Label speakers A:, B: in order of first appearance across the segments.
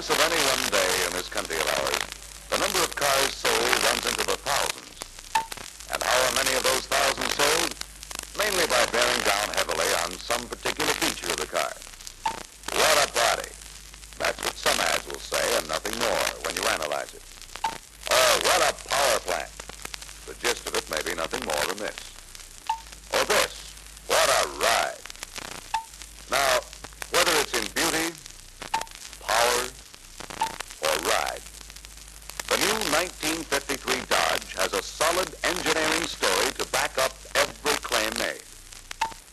A: course of any one day in this country of ours, the number of cars sold runs into the thousands. And how are many of those thousands sold? Mainly by bearing down heavily on some particular feature of the car. What a body. That's what some ads will say, and nothing more when you analyze it. Or what a power plant. The gist of it may be nothing more than this. Or this. What a ride. Now, whether it's in beauty, power, or ride, the new 1953 Dodge has a solid engineering story to back up every claim made.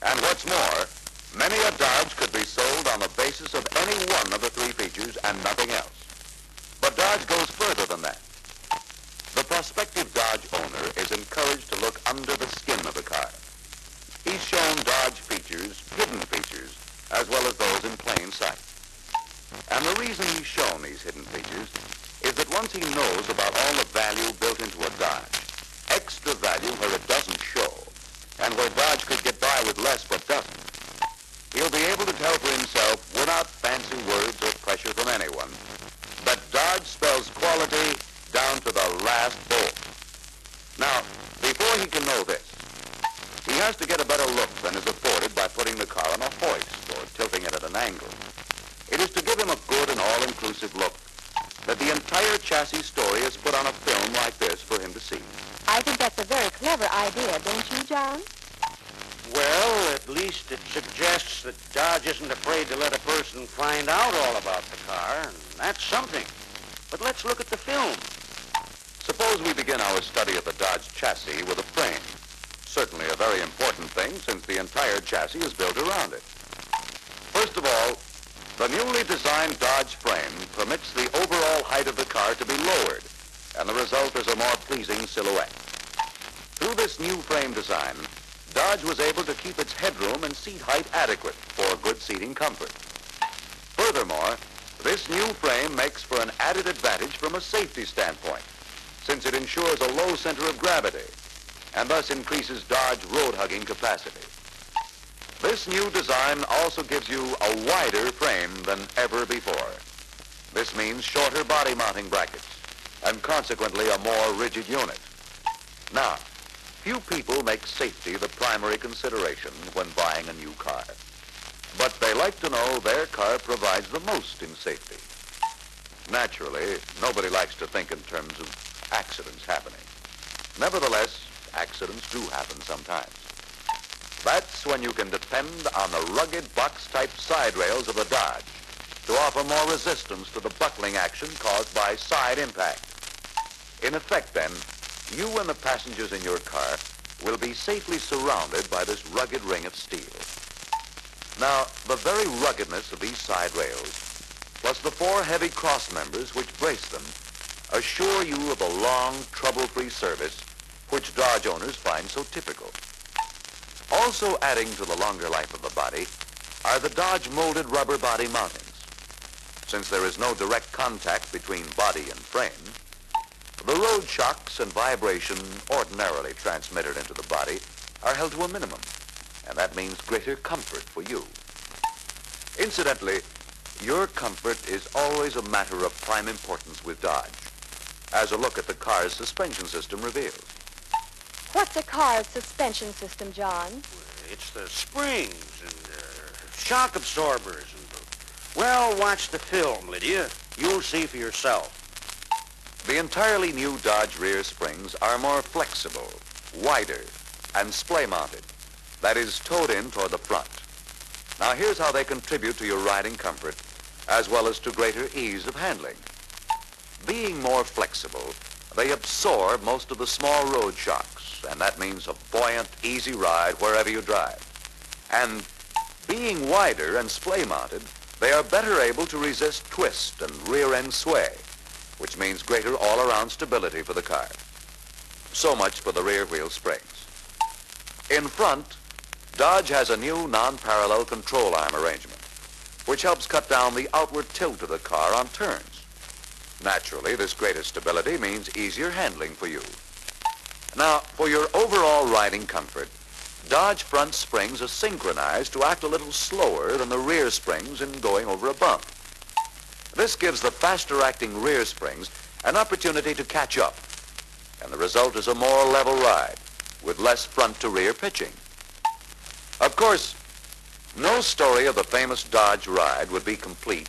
A: And what's more, many a Dodge could be sold on the basis of any one of the three features and nothing else. But Dodge goes further than that. The prospective Dodge owner is encouraged to look under the skin of the car. He's shown Dodge features, hidden features, as well as those in plain sight. And the reason he's shown these hidden features is that once he knows about all the value built into a Dodge, extra value where it doesn't show, and where Dodge could get by with less but doesn't, he'll be able to tell for himself, without fancy words or pressure from anyone, that Dodge spells quality down to the last bolt. Now, before he can know this, he has to get a better look than is afforded by putting the car on a hoist or tilting it at an angle. It is to give him a good and all-inclusive look that the entire chassis story is put on a film like this for him to see.
B: I think that's a very clever idea, don't you, John?
C: Well, at least it suggests that Dodge isn't afraid to let a person find out all about the car, and that's something. But let's look at the film.
A: Suppose we begin our study of the Dodge chassis with a frame. Certainly a very important thing since the entire chassis is built around it. First of all, the newly designed Dodge frame permits the overall height of the car to be lowered, and the result is a more pleasing silhouette. Through this new frame design, Dodge was able to keep its headroom and seat height adequate for good seating comfort. Furthermore, this new frame makes for an added advantage from a safety standpoint, since it ensures a low center of gravity, and thus increases Dodge road-hugging capacity. This new design also gives you a wider frame than ever before. This means shorter body mounting brackets, and consequently a more rigid unit. Now, few people make safety the primary consideration when buying a new car. But they like to know their car provides the most in safety. Naturally, nobody likes to think in terms of accidents happening. Nevertheless, accidents do happen sometimes. That's when you can depend on the rugged box-type side rails of the Dodge to offer more resistance to the buckling action caused by side impact. In effect, then, you and the passengers in your car will be safely surrounded by this rugged ring of steel. Now, the very ruggedness of these side rails, plus the four heavy cross members which brace them, assure you of a long, trouble-free service which Dodge owners find so typical. Also adding to the longer life of the body are the Dodge molded rubber body mountings. Since there is no direct contact between body and frame, the road shocks and vibration ordinarily transmitted into the body are held to a minimum, and that means greater comfort for you. Incidentally, your comfort is always a matter of prime importance with Dodge, as a look at the car's suspension system reveals.
B: What's a car's suspension system, John?
C: It's the springs and shock absorbers. Well, watch the film, Lydia. You'll see for yourself.
A: The entirely new Dodge rear springs are more flexible, wider, and splay-mounted. That is, towed in toward the front. Now, here's how they contribute to your riding comfort, as well as to greater ease of handling. Being more flexible, they absorb most of the small road shocks, and that means a buoyant, easy ride wherever you drive. And being wider and splay-mounted, they are better able to resist twist and rear-end sway, which means greater all-around stability for the car. So much for the rear wheel springs. In front, Dodge has a new non-parallel control arm arrangement, which helps cut down the outward tilt of the car on turns. Naturally, this greater stability means easier handling for you. Now, for your overall riding comfort, Dodge front springs are synchronized to act a little slower than the rear springs in going over a bump. This gives the faster-acting rear springs an opportunity to catch up, and the result is a more level ride with less front-to-rear pitching. Of course, no story of the famous Dodge ride would be complete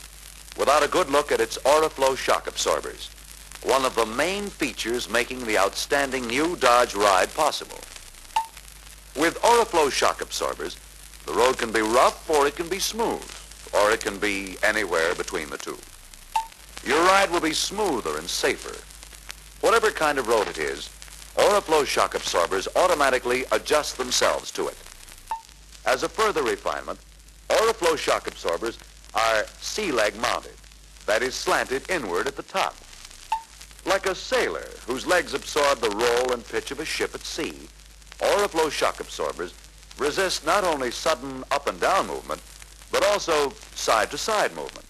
A: without a good look at its Oriflow shock absorbers, one of the main features making the outstanding new Dodge ride possible. With Oriflow shock absorbers, the road can be rough or it can be smooth, or it can be anywhere between the two. Your ride will be smoother and safer. Whatever kind of road it is, Oriflow shock absorbers automatically adjust themselves to it. As a further refinement, Oriflow shock absorbers are sea-leg mounted, that is slanted inward at the top. Like a sailor whose legs absorb the roll and pitch of a ship at sea, Oriflow shock absorbers resist not only sudden up and down movement, but also side-to-side movement.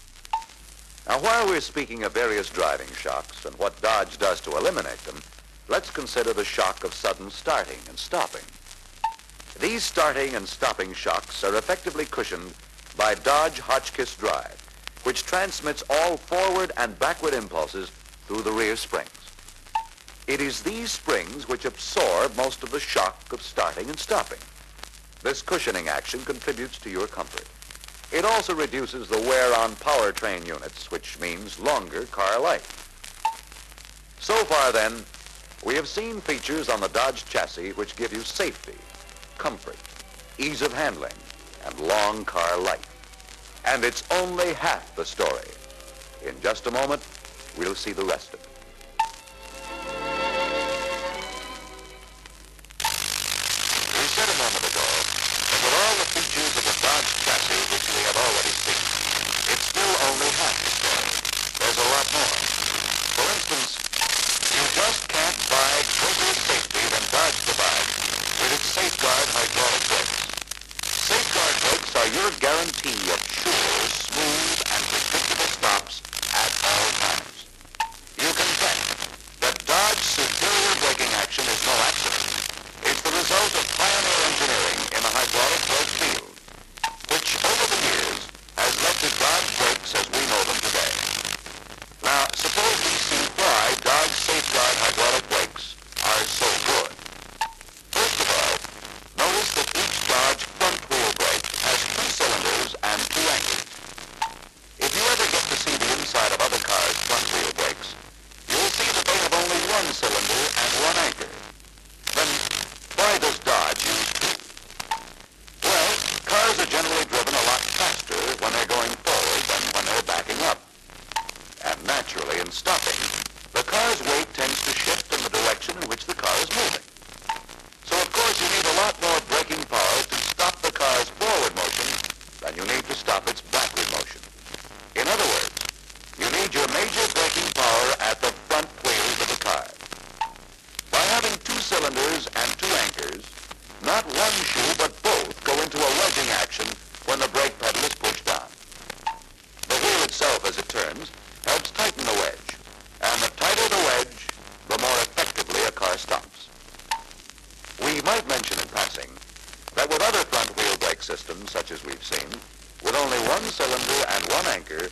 A: Now, while we're speaking of various driving shocks and what Dodge does to eliminate them, let's consider the shock of sudden starting and stopping. These starting and stopping shocks are effectively cushioned by Dodge Hotchkiss Drive, which transmits all forward and backward impulses through the rear springs. It is these springs which absorb most of the shock of starting and stopping. This cushioning action contributes to your comfort. It also reduces the wear on powertrain units, which means longer car life. So far, then, we have seen features on the Dodge chassis which give you safety, comfort, ease of handling, and long car life. And it's only half the story. In just a moment, we'll see the rest of it. We said a moment ago that with all the features of the Dodge chassis which we have already seen, it's still only half the story. There's a lot more. For instance, you just can't buy greater safety than Dodge provides with its Safeguard hydraulic brakes. Safeguard brakes are your guarantee of sure, smooth, and predictable stops at all times. You can bet that Dodge's superior braking action is no accident. It's the result of pioneer engineering in the hydraulic brake field, which over the years has led to Dodge brakes as we know them today. Now, suppose we see why Dodge Safeguard hydraulic brakes are so good. First of all, notice that each Dodge front wheel brake has 2 cylinders and 2 anchors. If you ever get to see the inside of other cars' front wheel brakes, you'll see that they have only 1 cylinder and 1 anchor. Then why does Dodge use 2? Well, cars are generally driven a lot faster when they're going forward than when they're backing up. And naturally, in stopping, the car's weight tends to shift in the direction in which the car is moving. So, of course, you need a lot more braking power to stop the car's forward motion than you need to stop its backward motion. In other words, you need your major braking power at the front wheels of the car. By having 2 cylinders and 2 anchors, not one shoe but both go into a wedging action when the brake pedal is pushed down. The wheel itself, as it turns, helps tighten the wedge, and the tighter the wedge, the more effectively a car stops. We might mention in passing that with other front wheel brake systems, such as we've seen, with only 1 cylinder and 1 anchor,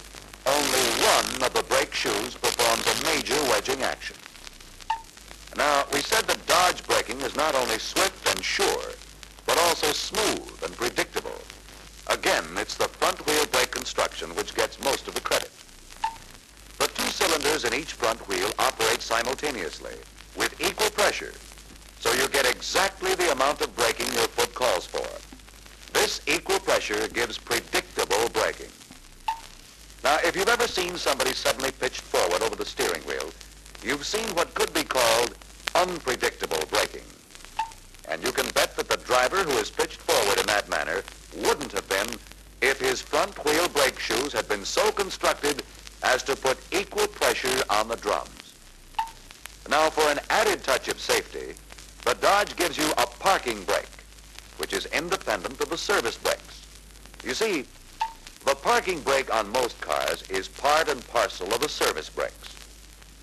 A: only one of the brake shoes performs a major wedging action. Now, we said that Dodge braking is not only swift and sure, but also smooth and predictable. Again, it's the front wheel brake construction which gets most of the credit. The 2 cylinders in each front wheel operate simultaneously with equal pressure, so you get exactly the amount of braking your foot calls for. This equal pressure gives predictable braking. Now, if you've ever seen somebody suddenly pitched forward over the steering wheel, you've seen what could be called unpredictable braking. And you can bet that the driver who is pitched forward in that manner wouldn't have been if his front wheel brake shoes had been so constructed as to put equal pressure on the drums. Now, for an added touch of safety, the Dodge gives you a parking brake, which is independent of the service brakes. You see, the parking brake on most cars is part and parcel of the service brakes.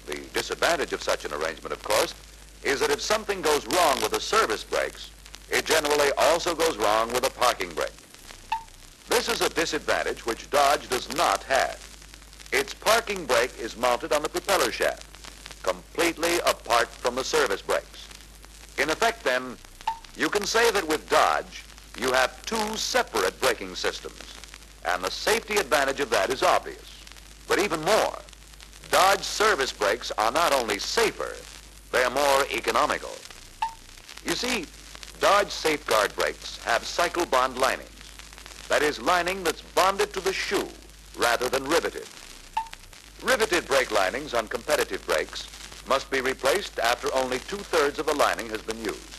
A: The disadvantage of such an arrangement, of course, is that if something goes wrong with the service brakes, it generally also goes wrong with the parking brake. This is a disadvantage which Dodge does not have. its parking brake is mounted on the propeller shaft, completely apart from the service brakes. In effect, then, you can say that with Dodge, you have two separate braking systems, and the safety advantage of that is obvious. But even more, Dodge service brakes are not only safer, they are more economical. You see, Dodge Safeguard brakes have cycle bond linings. That is, lining that's bonded to the shoe rather than riveted. Riveted brake linings on competitive brakes must be replaced after only 2/3 of the lining has been used,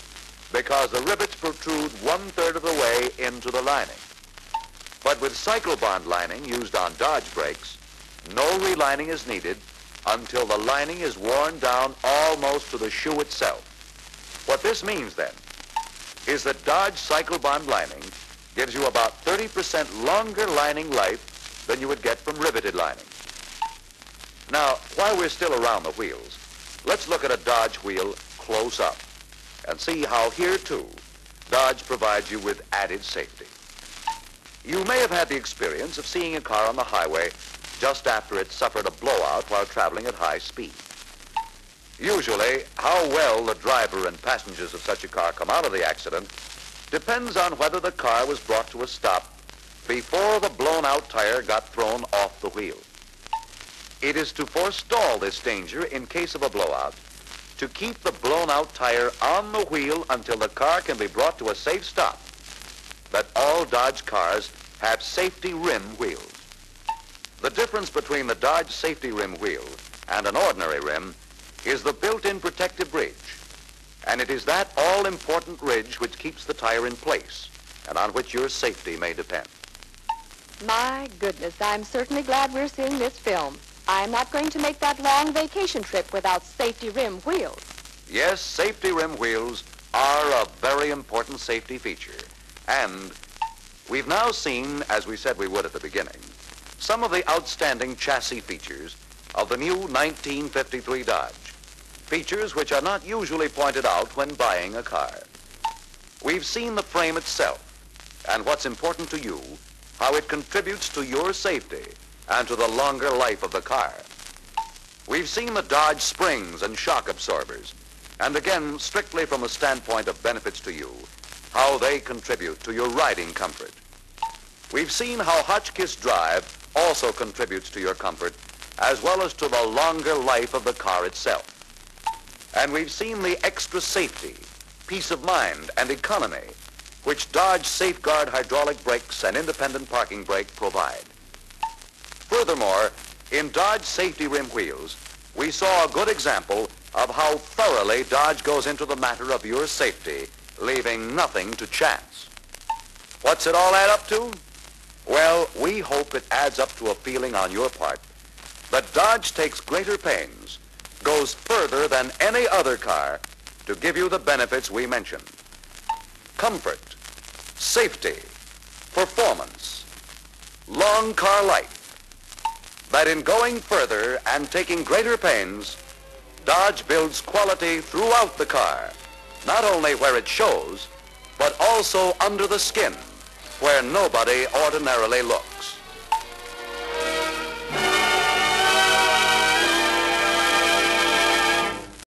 A: because the rivets protrude 1/3 of the way into the lining. But with cycle bond lining used on Dodge brakes, no relining is needed until the lining is worn down almost to the shoe itself. What this means, then, is that Dodge cycle bond lining gives you about 30% longer lining life than you would get from riveted lining. Now, while we're still around the wheels, let's look at a Dodge wheel close up and see how here, too, Dodge provides you with added safety. You may have had the experience of seeing a car on the highway just after it suffered a blowout while traveling at high speed. Usually, how well the driver and passengers of such a car come out of the accident depends on whether the car was brought to a stop before the blown-out tire got thrown off the wheel. It is to forestall this danger in case of a blowout, to keep the blown-out tire on the wheel until the car can be brought to a safe stop, that all Dodge cars have safety rim wheels. The difference between the Dodge safety rim wheel and an ordinary rim is the built-in protective ridge. And it is that all-important ridge which keeps the tire in place and on which your safety may depend.
B: My goodness, I'm certainly glad we're seeing this film. I'm not going to make that long vacation trip without safety rim wheels.
A: Yes, safety rim wheels are a very important safety feature. And we've now seen, as we said we would at the beginning, some of the outstanding chassis features of the new 1953 Dodge. Features which are not usually pointed out when buying a car. We've seen the frame itself, and what's important to you, how it contributes to your safety and to the longer life of the car. We've seen the Dodge springs and shock absorbers, and again, strictly from the standpoint of benefits to you, how they contribute to your riding comfort. We've seen how Hotchkiss Drive also contributes to your comfort, as well as to the longer life of the car itself. And we've seen the extra safety, peace of mind, and economy which Dodge Safeguard hydraulic brakes and independent parking brake provide. Furthermore, in Dodge safety rim wheels, we saw a good example of how thoroughly Dodge goes into the matter of your safety, leaving nothing to chance. What's it all add up to? Well, we hope it adds up to a feeling on your part that Dodge takes greater pains, goes further than any other car to give you the benefits we mentioned. Comfort, safety, performance, long car life. That in going further and taking greater pains, Dodge builds quality throughout the car, not only where it shows, but also under the skin, where nobody ordinarily looks.